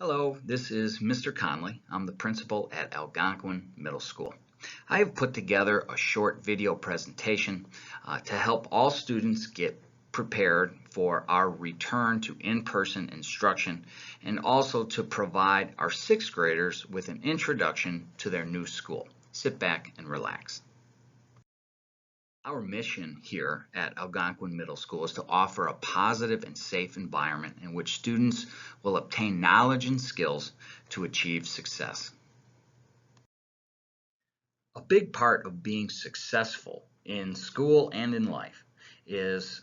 Hello, this is Mr. Conley. I'm the principal at Algonquin Middle School. I have put together a short video presentation to help all students get prepared for our return to in-person instruction and also to provide our sixth graders with an introduction to their new school. Sit back and relax. Our mission here at Algonquin Middle School is to offer a positive and safe environment in which students will obtain knowledge and skills to achieve success. A big part of being successful in school and in life is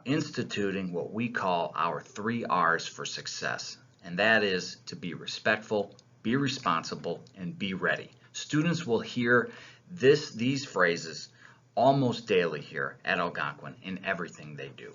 instituting what we call our 3 R's for success, and that is to be respectful, be responsible, and be ready. Students will hear these phrases almost daily here at Algonquin in everything they do.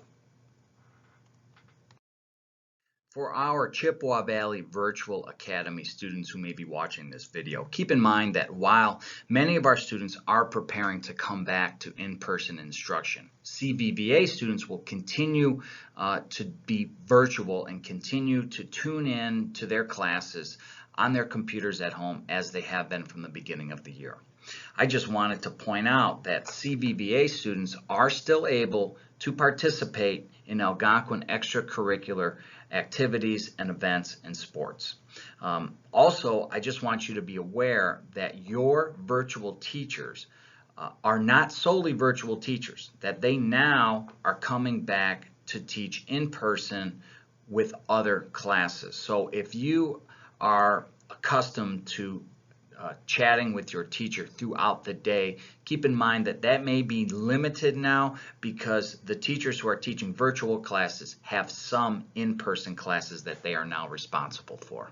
For our Chippewa Valley Virtual Academy students who may be watching this video, keep in mind that while many of our students are preparing to come back to in-person instruction, CVVA students will continue to be virtual and continue to tune in to their classes on their computers at home as they have been from the beginning of the year. I just wanted to point out that CVVA students are still able to participate in Algonquin extracurricular activities and events and sports. Also, I just want you to be aware that your virtual teachers are not solely virtual teachers, that they now are coming back to teach in person with other classes. So if you are accustomed to chatting with your teacher throughout the day, keep in mind that that may be limited now because the teachers who are teaching virtual classes have some in-person classes that they are now responsible for.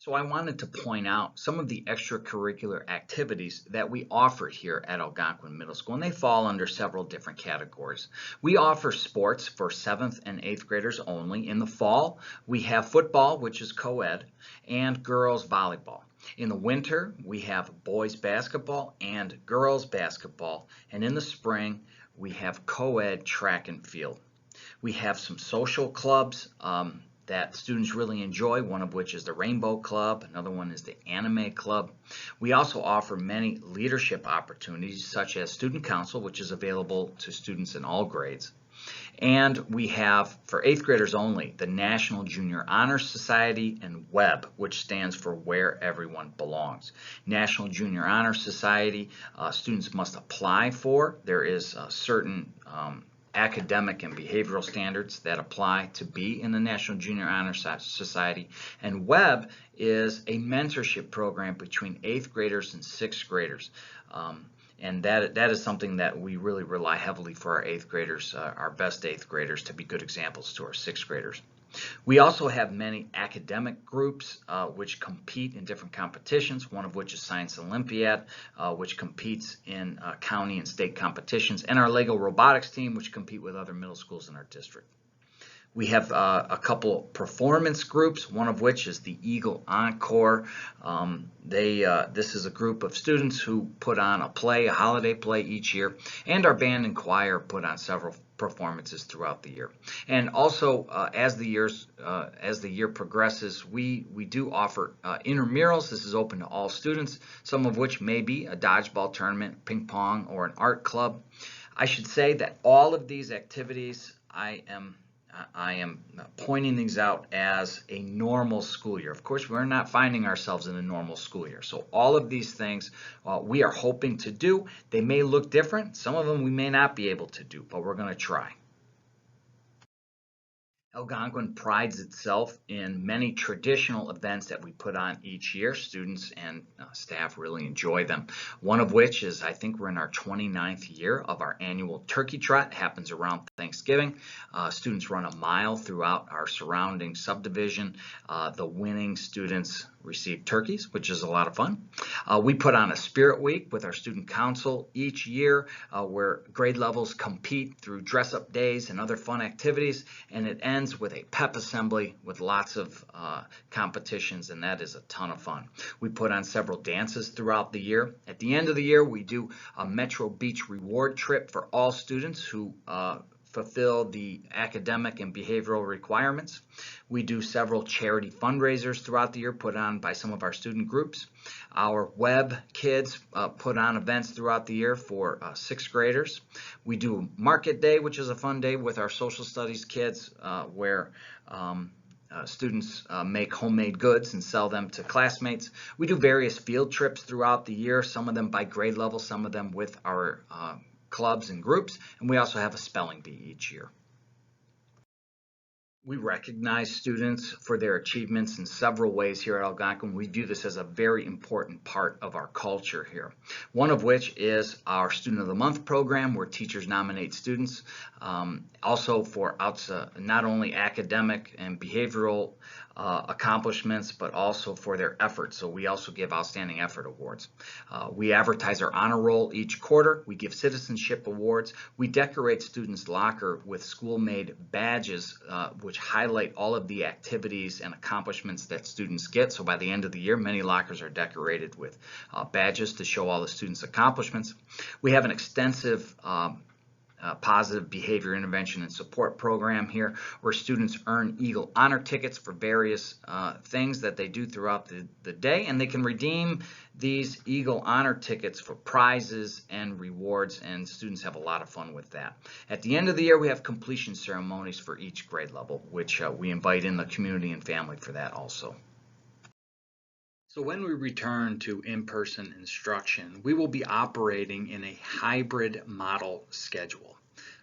So I wanted to point out some of the extracurricular activities that we offer here at Algonquin Middle School, and they fall under several different categories. We offer sports for 7th and 8th graders only. In the fall, we have football, which is co-ed, and girls volleyball. In the winter, we have boys basketball and girls basketball, and in the spring, we have co-ed track and field. We have some social clubs that students really enjoy, one of which is the Rainbow Club, another one is the Anime Club. We also offer many leadership opportunities such as Student Council, which is available to students in all grades. And we have, for 8th graders only, the National Junior Honor Society and WEB, which stands for Where Everyone Belongs. National Junior Honor Society, students must apply for. There is certain academic and behavioral standards that apply to be in the National Junior Honor Society, and WEB is a mentorship program between 8th graders and 6th graders. And that is something that we really rely heavily for our 8th graders, our best 8th graders, to be good examples to our 6th graders. We also have many academic groups which compete in different competitions, one of which is Science Olympiad, which competes in county and state competitions, and our Lego robotics team, which compete with other middle schools in our district. We have a couple performance groups, one of which is the Eagle Encore. This is a group of students who put on a play, a holiday play each year, and our band and choir put on several performances throughout the year. And also, as the year progresses, we do offer intramurals. This is open to all students, some of which may be a dodgeball tournament, ping pong, or an art club. I should say that all of these activities, I am pointing these out as a normal school year. Of course, we're not finding ourselves in a normal school year. So all of these things we are hoping to do. They may look different. Some of them we may not be able to do, but we're going to try. Algonquin prides itself in many traditional events that we put on each year. Students and staff really enjoy them. One of which is, I think we're in our 29th year of our annual turkey trot. It happens around Thanksgiving. Students run a mile throughout our surrounding subdivision. The winning students receive turkeys, which is a lot of fun. We put on a Spirit Week with our student council each year where grade levels compete through dress-up days and other fun activities, and it ends with a pep assembly with lots of competitions, and that is a ton of fun. We put on several dances throughout the year. At the end of the year, we do a Metro Beach reward trip for all students who fulfill the academic and behavioral requirements. We do several charity fundraisers throughout the year put on by some of our student groups. Our web kids put on events throughout the year for 6th graders. We do Market Day, which is a fun day with our social studies kids where students make homemade goods and sell them to classmates. We do various field trips throughout the year, some of them by grade level, some of them with our clubs and groups, and we also have a spelling bee each year. We recognize students for their achievements in several ways here at Algonquin. We view this as a very important part of our culture here. One of which is our Student of the Month program, where teachers nominate students, also for not only academic and behavioral accomplishments, but also for their efforts. So we also give Outstanding Effort Awards. We advertise our honor roll each quarter. We give citizenship awards. We decorate students' locker with school-made badges, which highlight all of the activities and accomplishments that students get. So by the end of the year, many lockers are decorated with badges to show all the students' accomplishments. We have an extensive positive behavior intervention and support program here, where students earn Eagle Honor tickets for various things that they do throughout the day, and they can redeem these Eagle Honor tickets for prizes and rewards, and students have a lot of fun with that. At the end of the year, we have completion ceremonies for each grade level, which we invite in the community and family for that also. So when we return to in-person instruction, we will be operating in a hybrid model schedule.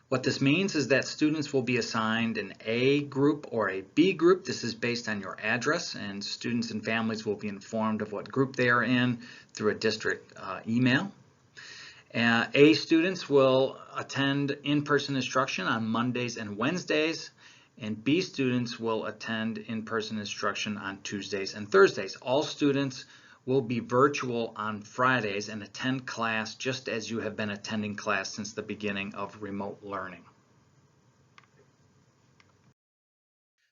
What this means is that students will be assigned an A group or a B group. This is based on your address, and students and families will be informed of what group they are in through a district email. A students will attend in-person instruction on Mondays and Wednesdays, and B students will attend in-person instruction on Tuesdays and Thursdays. All students will be virtual on Fridays and attend class just as you have been attending class since the beginning of remote learning.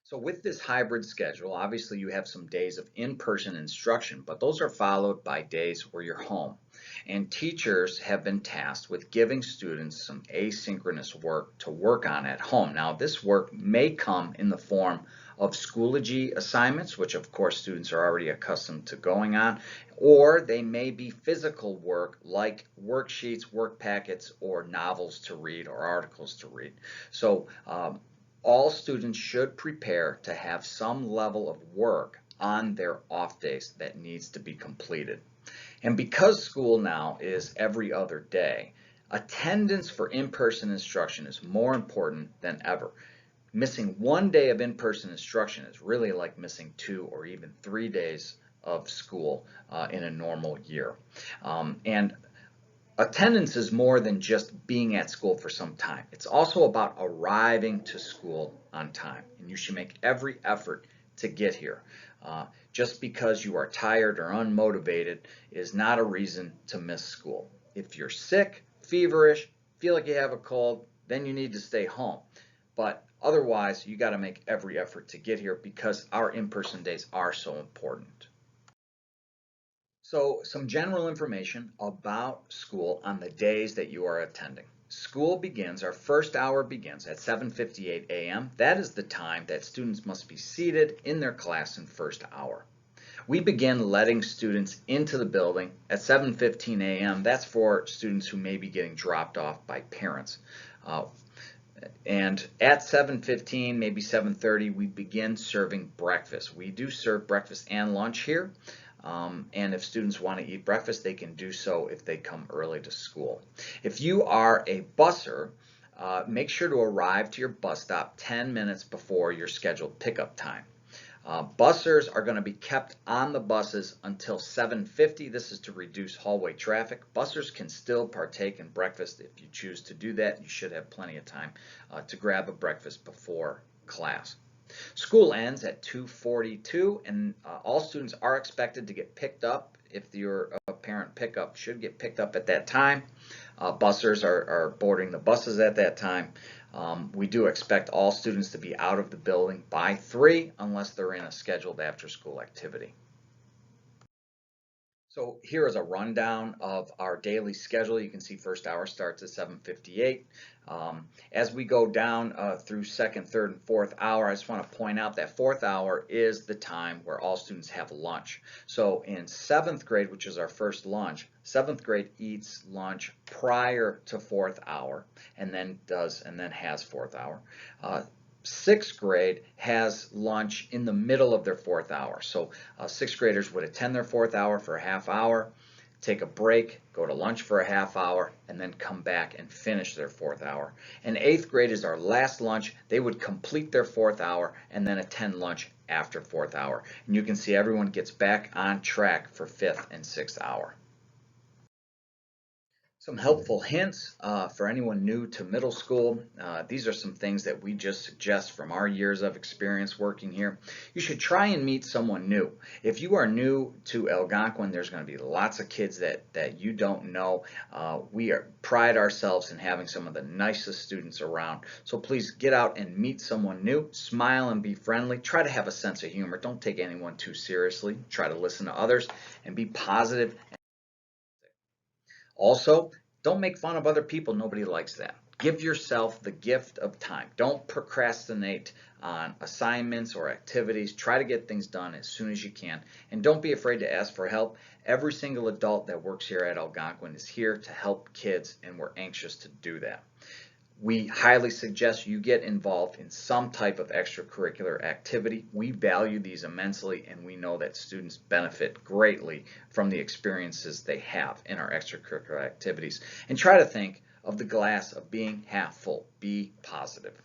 So with this hybrid schedule, obviously you have some days of in-person instruction, but those are followed by days where you're home. And teachers have been tasked with giving students some asynchronous work to work on at home. Now, this work may come in the form of Schoology assignments, which of course students are already accustomed to going on, or they may be physical work like worksheets, work packets, or novels to read or articles to read. So all students should prepare to have some level of work on their off days that needs to be completed. And because school now is every other day, attendance for in-person instruction is more important than ever. Missing one day of in-person instruction is really like missing 2 or even 3 days of school in a normal year. And attendance is more than just being at school for some time. It's also about arriving to school on time, and you should make every effort to get here. Just because you are tired or unmotivated is not a reason to miss school. If you're sick, feverish, feel like you have a cold, then you need to stay home. But otherwise, you got to make every effort to get here because our in-person days are so important. So some general information about school on the days that you are attending. School begins, our first hour begins at 7:58 a.m. That is the time that students must be seated in their class in first hour. We begin letting students into the building at 7:15 a.m. That's for students who may be getting dropped off by parents. And at 7:15, maybe 7:30, we begin serving breakfast. We do serve breakfast and lunch here. And if students want to eat breakfast, they can do so if they come early to school. If you are a busser, make sure to arrive to your bus stop 10 minutes before your scheduled pickup time. Bussers are going to be kept on the buses until 7:50. This is to reduce hallway traffic. Bussers can still partake in breakfast if you choose to do that. You should have plenty of time to grab a breakfast before class. School ends at 2:42, and all students are expected to get picked up. If you're a parent pickup, should get picked up at that time. Bussers are boarding the buses at that time. We do expect all students to be out of the building by 3 unless they're in a scheduled after-school activity. So here is a rundown of our daily schedule. You can see first hour starts at 7:58. As we go down through second, third, and fourth hour, I just want to point out that fourth hour is the time where all students have lunch. So in seventh grade, which is our first lunch, seventh grade eats lunch prior to fourth hour and then has fourth hour. Sixth grade has lunch in the middle of their fourth hour. So sixth graders would attend their fourth hour for a half hour, take a break, go to lunch for a half hour, and then come back and finish their fourth hour. And eighth grade is our last lunch. They would complete their fourth hour and then attend lunch after fourth hour. And you can see everyone gets back on track for fifth and sixth hour. Some helpful hints for anyone new to middle school. These are some things that we just suggest from our years of experience working here. You should try and meet someone new. If you are new to Algonquin, there's going to be lots of kids that you don't know. We pride ourselves in having some of the nicest students around. So please get out and meet someone new. Smile and be friendly. Try to have a sense of humor. Don't take anyone too seriously. Try to listen to others and be positive. Also, don't make fun of other people. Nobody likes that. Give yourself the gift of time. Don't procrastinate on assignments or activities. Try to get things done as soon as you can. And don't be afraid to ask for help. Every single adult that works here at Algonquin is here to help kids, and we're anxious to do that. We highly suggest you get involved in some type of extracurricular activity. We value these immensely, and we know that students benefit greatly from the experiences they have in our extracurricular activities. And try to think of the glass of being half full. Be positive.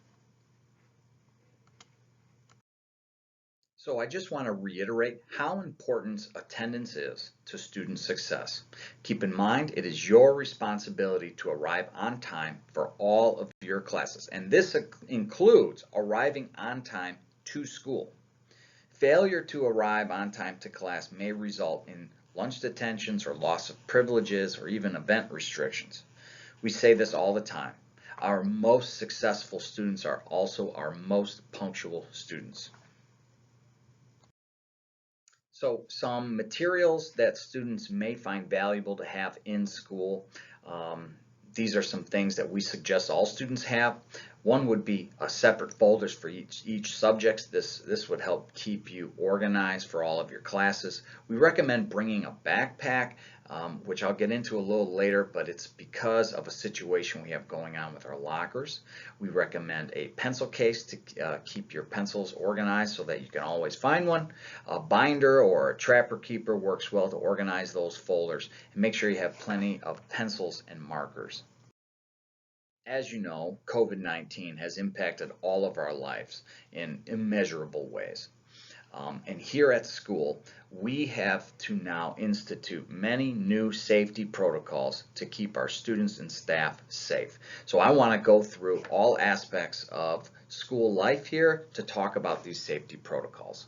So I just want to reiterate how important attendance is to student success. Keep in mind, it is your responsibility to arrive on time for all of your classes, and this includes arriving on time to school. Failure to arrive on time to class may result in lunch detentions or loss of privileges or even event restrictions. We say this all the time. Our most successful students are also our most punctual students. So some materials that students may find valuable to have in school. These are some things that we suggest all students have. One would be separate folders for each subject. This would help keep you organized for all of your classes. We recommend bringing a backpack, which I'll get into a little later, but it's because of a situation we have going on with our lockers. We recommend a pencil case to keep your pencils organized so that you can always find one. A binder or a trapper keeper works well to organize those folders, and make sure you have plenty of pencils and markers. As you know, COVID-19 has impacted all of our lives in immeasurable ways. And here at school, we have to now institute many new safety protocols to keep our students and staff safe. So I want to go through all aspects of school life here to talk about these safety protocols.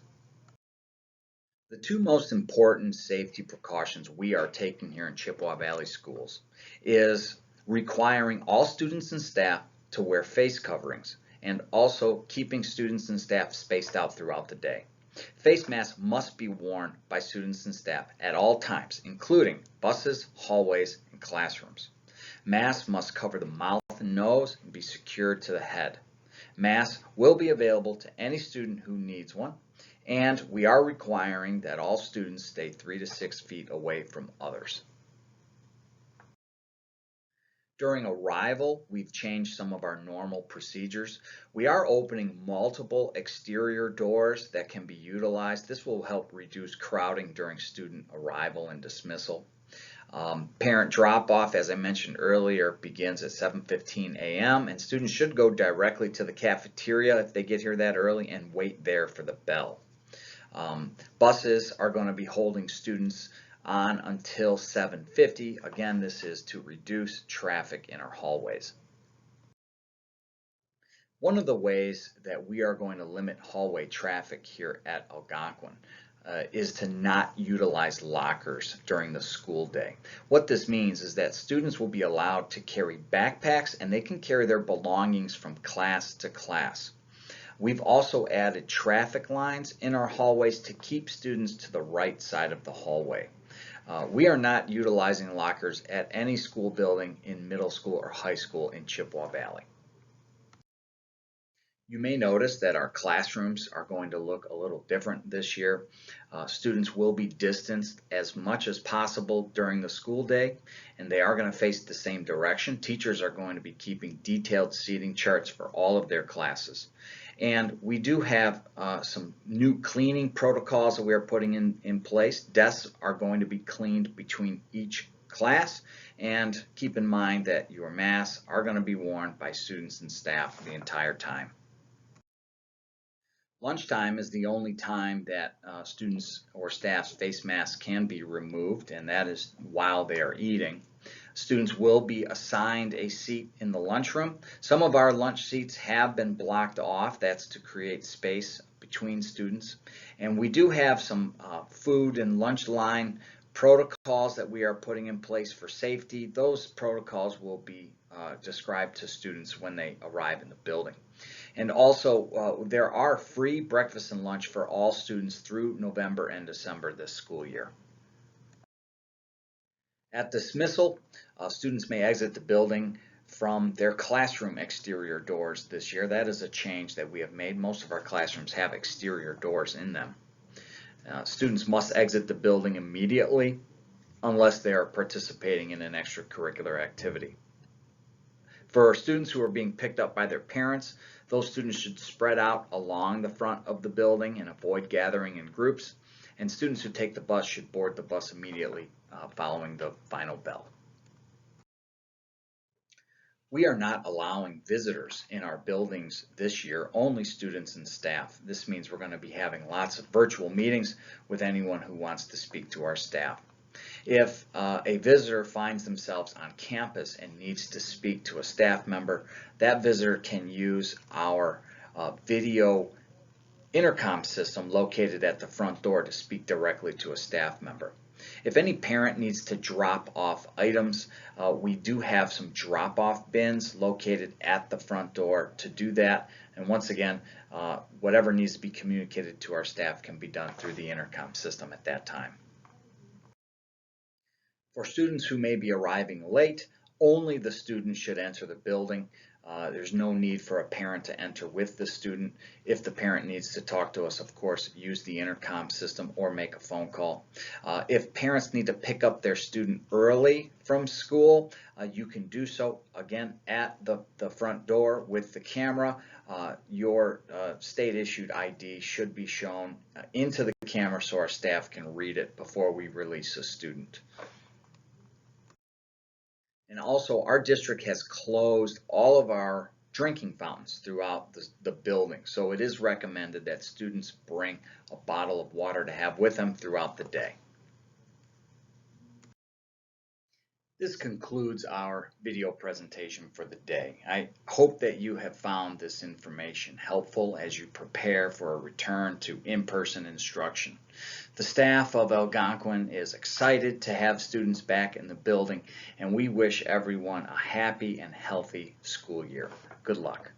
The two most important safety precautions we are taking here in Chippewa Valley schools is requiring all students and staff to wear face coverings and also keeping students and staff spaced out throughout the day. Face masks must be worn by students and staff at all times, including buses, hallways, and classrooms. Masks must cover the mouth and nose and be secured to the head. Masks will be available to any student who needs one, and we are requiring that all students stay 3 to 6 feet away from others. During arrival, we've changed some of our normal procedures. We are opening multiple exterior doors that can be utilized. This will help reduce crowding during student arrival and dismissal. Parent drop-off, as I mentioned earlier, begins at 7:15 a.m. and students should go directly to the cafeteria if they get here that early and wait there for the bell. Buses are going to be holding students on until 7:50. Again, this is to reduce traffic in our hallways. One of the ways that we are going to limit hallway traffic here at Algonquin is to not utilize lockers during the school day. What this means is that students will be allowed to carry backpacks, and they can carry their belongings from class to class. We've also added traffic lines in our hallways to keep students to the right side of the hallway. We are not utilizing lockers at any school building in middle school or high school in Chippewa Valley. You may notice that our classrooms are going to look a little different this year. Students will be distanced as much as possible during the school day, and they are going to face the same direction. Teachers are going to be keeping detailed seating charts for all of their classes. And we do have some new cleaning protocols that we are putting in place. Desks are going to be cleaned between each class, and keep in mind that your masks are going to be worn by students and staff the entire time. Lunchtime is the only time that students or staff's face masks can be removed, and that is while they are eating. Students will be assigned a seat in the lunchroom. Some of our lunch seats have been blocked off. That's to create space between students. And we do have some food and lunch line protocols that we are putting in place for safety. Those protocols will be described to students when they arrive in the building. And also, there are free breakfast and lunch for all students through November and December this school year. At dismissal, students may exit the building from their classroom exterior doors this year. That is a change that we have made. Most of our classrooms have exterior doors in them. Students must exit the building immediately unless they are participating in an extracurricular activity. For students who are being picked up by their parents, those students should spread out along the front of the building and avoid gathering in groups. And students who take the bus should board the bus immediately following the final bell. We are not allowing visitors in our buildings this year, only students and staff. This means we're going to be having lots of virtual meetings with anyone who wants to speak to our staff. If a visitor finds themselves on campus and needs to speak to a staff member, that visitor can use our video intercom system located at the front door to speak directly to a staff member. If any parent needs to drop off items, we do have some drop-off bins located at the front door to do that. And once again, whatever needs to be communicated to our staff can be done through the intercom system at that time. For students who may be arriving late, only the student should enter the building. There's no need for a parent to enter with the student. If the parent needs to talk to us, of course, use the intercom system or make a phone call. If parents need to pick up their student early from school, you can do so, again, at the front door with the camera. Your state-issued ID should be shown into the camera so our staff can read it before we release a student. And also, our district has closed all of our drinking fountains throughout the building. So it is recommended that students bring a bottle of water to have with them throughout the day. This concludes our video presentation for the day. I hope that you have found this information helpful as you prepare for a return to in-person instruction. The staff of Algonquin is excited to have students back in the building, and we wish everyone a happy and healthy school year. Good luck.